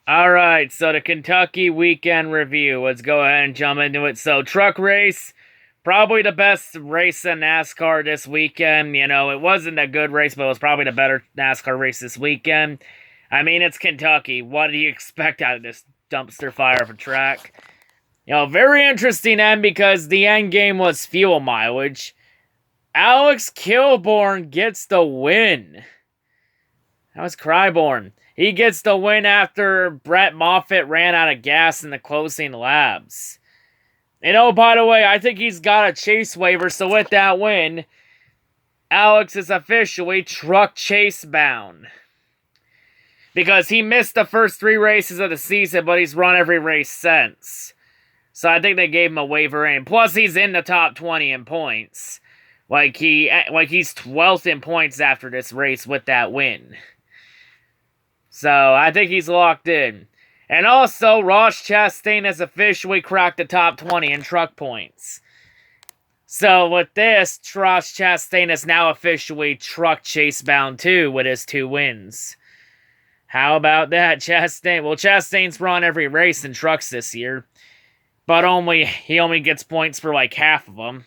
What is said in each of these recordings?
All right, so the Kentucky weekend review. Let's go ahead and jump into it. So, truck race, probably the best race in NASCAR this weekend. You know, it wasn't a good race, but it was probably the better NASCAR race this weekend. I mean, it's Kentucky. What do you expect out of this dumpster fire of a track? You know, very interesting end because the end game was fuel mileage. Alex Kilborn gets the win. That was Cryborn. He gets the win after Brett Moffitt ran out of gas in the closing laps. And oh, by the way, I think he's got a chase waiver, so with that win, Alex is officially truck chase bound. Because he missed the first 3 races of the season, but he's run every race since. So I think they gave him a waiver in. Plus, he's in the top 20 in points. Like he's 12th in points after this race with that win. So, I think he's locked in. And also, Ross Chastain has officially cracked the top 20 in truck points. So, with this, Ross Chastain is now officially truck chase bound too with his 2 wins. How about that, Chastain? Well, Chastain's run every race in trucks this year. But he only gets points for like half of them.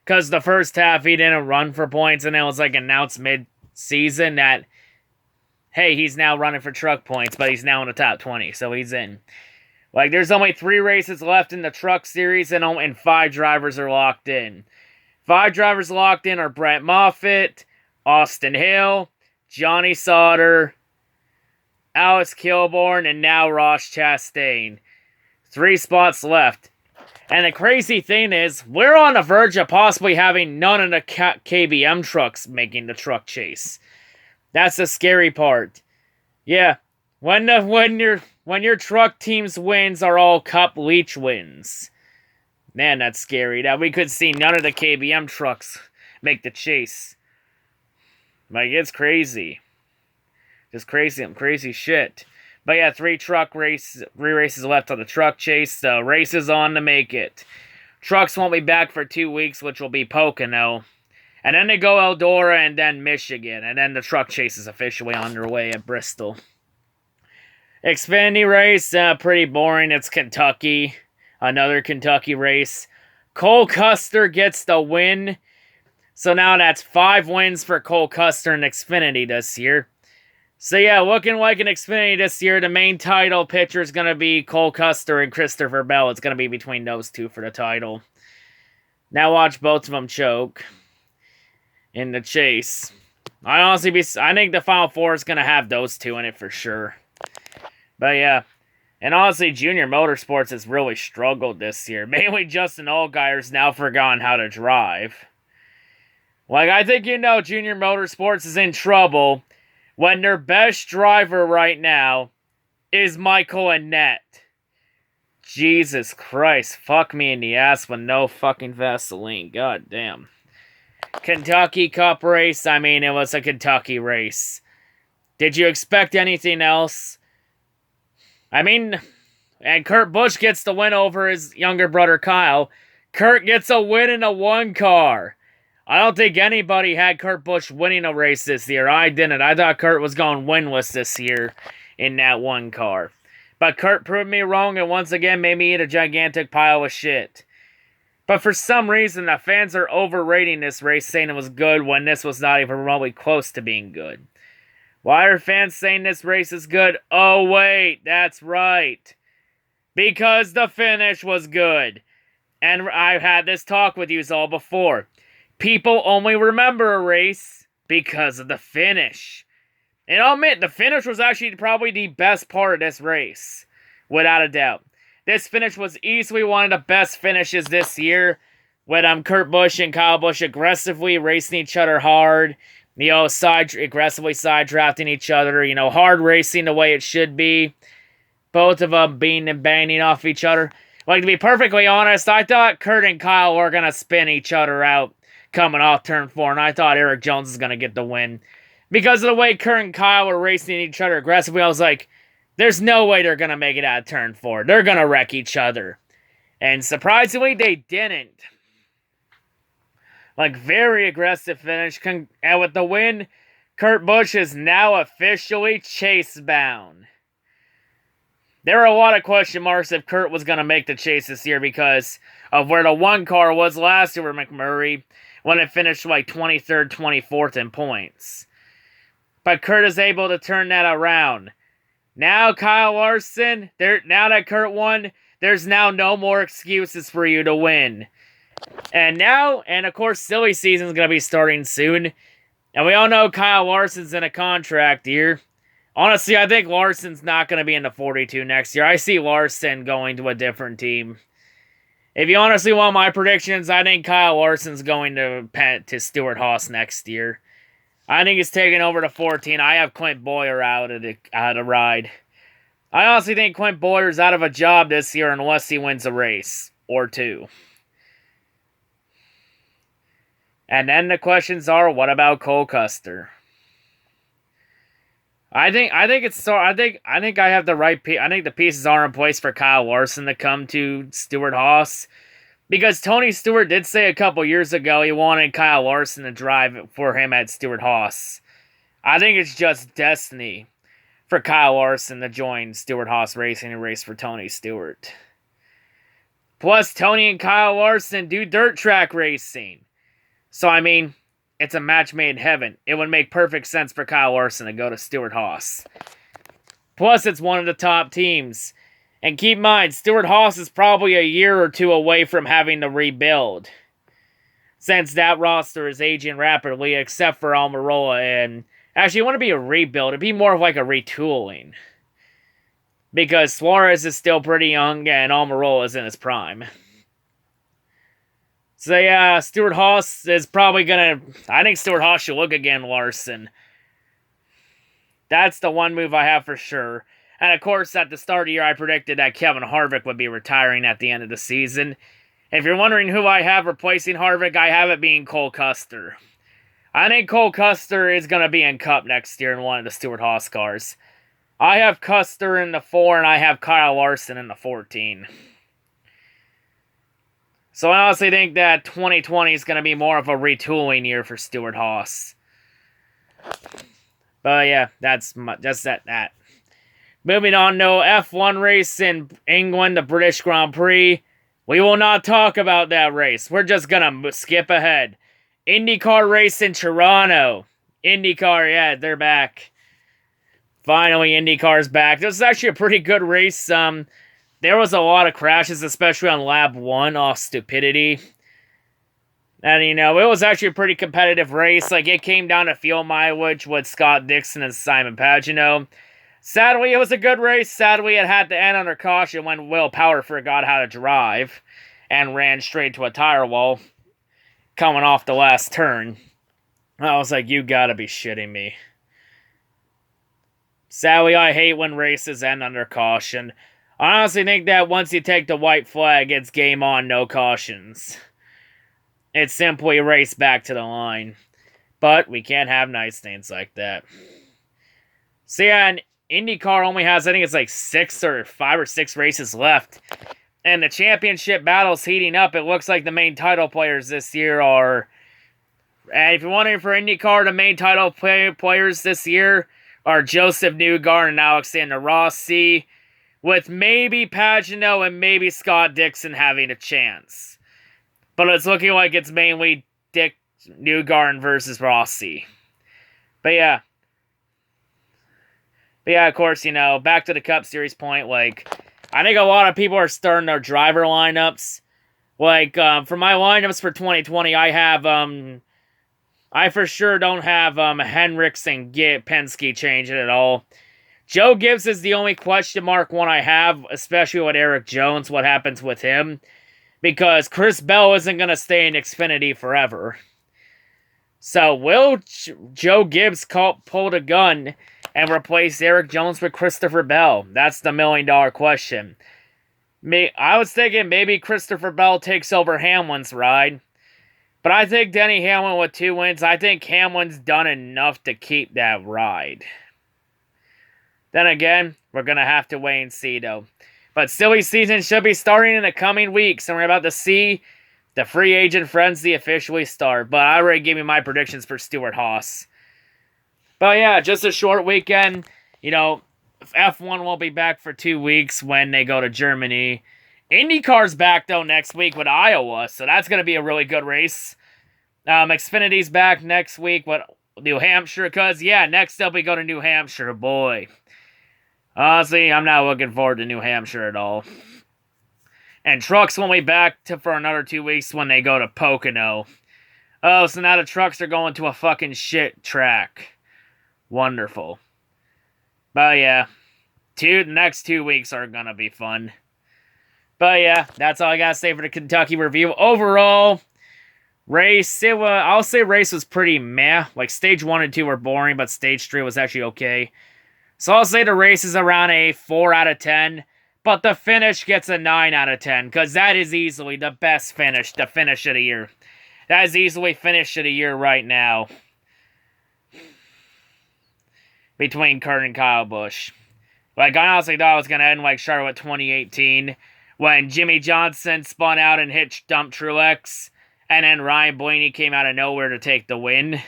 Because the first half he didn't run for points, and it was like announced mid-season that, hey, he's now running for truck points, but he's now in the top 20, so he's in. Like, there's only 3 races left in the truck series, and 5 drivers are locked in. 5 drivers locked in are Brett Moffitt, Austin Hill, Johnny Sauter, Alex Kilborn, and now Ross Chastain. 3 spots left. And the crazy thing is, we're on the verge of possibly having none of the KBM trucks making the truck chase. That's the scary part. Yeah, when your truck team's wins are all Cup Leach wins. Man, that's scary. That we could see none of the KBM trucks make the chase. Like, it's crazy. Just crazy shit. But yeah, 3 races left on the truck chase. So race is on to make it. Trucks won't be back for 2 weeks, which will be Pocono. And then they go Eldora and then Michigan. And then the truck chase is officially underway at Bristol. Xfinity race, pretty boring. It's Kentucky. Another Kentucky race. Cole Custer gets the win. So now that's 5 wins for Cole Custer in Xfinity this year. So yeah, looking like an Xfinity this year. The main title pitcher is going to be Cole Custer and Christopher Bell. It's going to be between those 2 for the title. Now watch both of them choke in the chase. I think the Final 4 is going to have those 2 in it for sure. But yeah. And honestly, Junior Motorsports has really struggled this year. Mainly Justin Allgaier's now forgotten how to drive. Like, I think Junior Motorsports is in trouble when their best driver right now is Michael Annett. Jesus Christ, fuck me in the ass with no fucking Vaseline. God damn. Kentucky Cup race, I mean, it was a Kentucky race. Did you expect anything else? I mean, and Kurt Busch gets the win over his younger brother Kyle. Kurt gets a win in a 1 car. I don't think anybody had Kurt Busch winning a race this year. I didn't. I thought Kurt was going winless this year in that 1 car. But Kurt proved me wrong and once again made me eat a gigantic pile of shit. But for some reason, the fans are overrating this race, saying it was good when this was not even remotely close to being good. Why are fans saying this race is good? Oh, wait, that's right. Because the finish was good. And I've had this talk with you all before. People only remember a race because of the finish. And I'll admit, the finish was actually probably the best part of this race. Without a doubt. This finish was easily one of the best finishes this year. With Kurt Busch and Kyle Busch aggressively racing each other hard. Aggressively side drafting each other. Hard racing the way it should be. Both of them beating and banging off each other. Like, to be perfectly honest, I thought Kurt and Kyle were going to spin each other out coming off turn 4, and I thought Eric Jones was going to get the win. Because of the way Kurt and Kyle were racing each other aggressively, I was like, there's no way they're going to make it out of turn 4. They're going to wreck each other. And surprisingly, they didn't. Like, very aggressive finish. And with the win, Kurt Busch is now officially chase-bound. there were a lot of question marks if Kurt was going to make the chase this year because of where the one car was last year with McMurray when it finished like 23rd, 24th in points. But Kurt is able to turn that around. Now Kyle Larson, now that Kurt won, there's now no more excuses for you to win. And of course, silly season's going to be starting soon. And we all know Kyle Larson's in a contract year. Honestly, I think Larson's not going to be in the 42 next year. I see Larson going to a different team. If you honestly want my predictions, I think Kyle Larson's going to Stewart-Haas next year. I think he's taking over the 14. I have Clint Bowyer out of the ride. I honestly think Clint Bowyer's out of a job this year unless he wins a race or two. And then the questions are, what about Cole Custer? I think I have the right. I think the pieces are in place for Kyle Larson to come to Stewart-Haas, because Tony Stewart did say a couple years ago he wanted Kyle Larson to drive for him at Stewart-Haas. I think it's just destiny for Kyle Larson to join Stewart-Haas Racing and race for Tony Stewart. Plus, Tony and Kyle Larson do dirt track racing, so I mean, it's a match made in heaven. It would make perfect sense for Kyle Larson to go to Stewart-Haas. Plus, it's one of the top teams. And keep in mind, Stewart-Haas is probably a year or two away from having to rebuild, since that roster is aging rapidly, except for Almirola. And actually, it wouldn't be a rebuild. It'd be more of like a retooling, because Suarez is still pretty young and Almirola is in his prime. So yeah, Stewart-Haas is probably going to... I think Stewart-Haas should look again Larson. That's the one move I have for sure. And of course, at the start of the year, I predicted that Kevin Harvick would be retiring at the end of the season. If you're wondering who I have replacing Harvick, I have it being Cole Custer. I think Cole Custer is going to be in Cup next year in one of the Stewart-Haas cars. I have Custer in the 4, and I have Kyle Larson in the 14. So I honestly think that 2020 is going to be more of a retooling year for Stewart-Haas. But yeah, that's just that. Moving on to F1 race in England, the British Grand Prix. We will not talk about that race. We're just going to skip ahead. IndyCar race in Toronto. IndyCar, yeah, they're back. Finally, IndyCar's back. This is actually a pretty good race. There was a lot of crashes, especially on lap 1 off stupidity. And, it was actually a pretty competitive race. Like, it came down to fuel mileage with Scott Dixon and Simon Pagenaud. Sadly, it was a good race. Sadly, it had to end under caution when Will Power forgot how to drive and ran straight to a tire wall coming off the last turn. I was like, you gotta be shitting me. Sadly, I hate when races end under caution. I honestly think that once you take the white flag, it's game on, no cautions. It's simply race back to the line. But we can't have night stains like that. So yeah, and IndyCar only has, I think it's like 5 or 6 races left. And the championship battle's heating up. It looks like the main title players this year are... And if you're wondering for IndyCar, the main title players this year are Joseph Newgarden and Alexander Rossi, with maybe Pagenaud and maybe Scott Dixon having a chance. But it's looking like it's mainly Newgarden versus Rossi. But yeah, of course, back to the Cup Series point, I think a lot of people are starting their driver lineups. For my lineups for 2020, I for sure don't have Hendricks and Penske changing at all. Joe Gibbs is the only question mark one I have, especially with Eric Jones, what happens with him. Because Chris Bell isn't going to stay in Xfinity forever. So will Joe Gibbs pull the gun and replace Eric Jones with Christopher Bell? That's the $1 million question. I was thinking maybe Christopher Bell takes over Hamlin's ride. But I think Denny Hamlin with 2 wins, I think Hamlin's done enough to keep that ride. Then again, we're going to have to wait and see, though. But silly season should be starting in the coming weeks, and we're about to see the free agent frenzy officially start. But I already gave you my predictions for Stewart-Haas. But yeah, just a short weekend. F1 won't be back for 2 weeks when they go to Germany. IndyCar's back, though, next week with Iowa, so that's going to be a really good race. Xfinity's back next week with New Hampshire, because, yeah, next up we go to New Hampshire, boy. Honestly, I'm not looking forward to New Hampshire at all. And trucks won't be back for another 2 weeks when they go to Pocono. Oh, so now the trucks are going to a fucking shit track. Wonderful. But yeah, the next 2 weeks are gonna be fun. But yeah, that's all I gotta say for the Kentucky review. Overall, race, I'll say race was pretty meh. Like, stage 1 and 2 were boring, but stage 3 was actually okay. So I'll say the race is around a 4 out of 10. But the finish gets a 9 out of 10, because that is easily the best finish, the finish of the year. That is easily finish of the year right now. Between Kurt and Kyle Busch. Like, I honestly thought it was going to end like Charlotte 2018, when Jimmy Johnson spun out and hit dump Truex, and then Ryan Blaney came out of nowhere to take the win.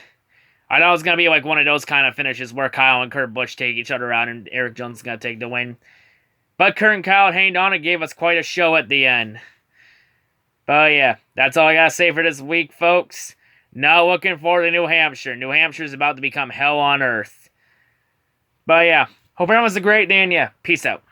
I thought it was going to be like one of those kind of finishes where Kyle and Kurt Busch take each other out and Eric Jones is going to take the win. But Kurt and Kyle hanged on and gave us quite a show at the end. But yeah, that's all I gotta say for this week, folks. Not looking forward to New Hampshire. New Hampshire is about to become hell on earth. But yeah, hope everyone has a great day, and yeah, peace out.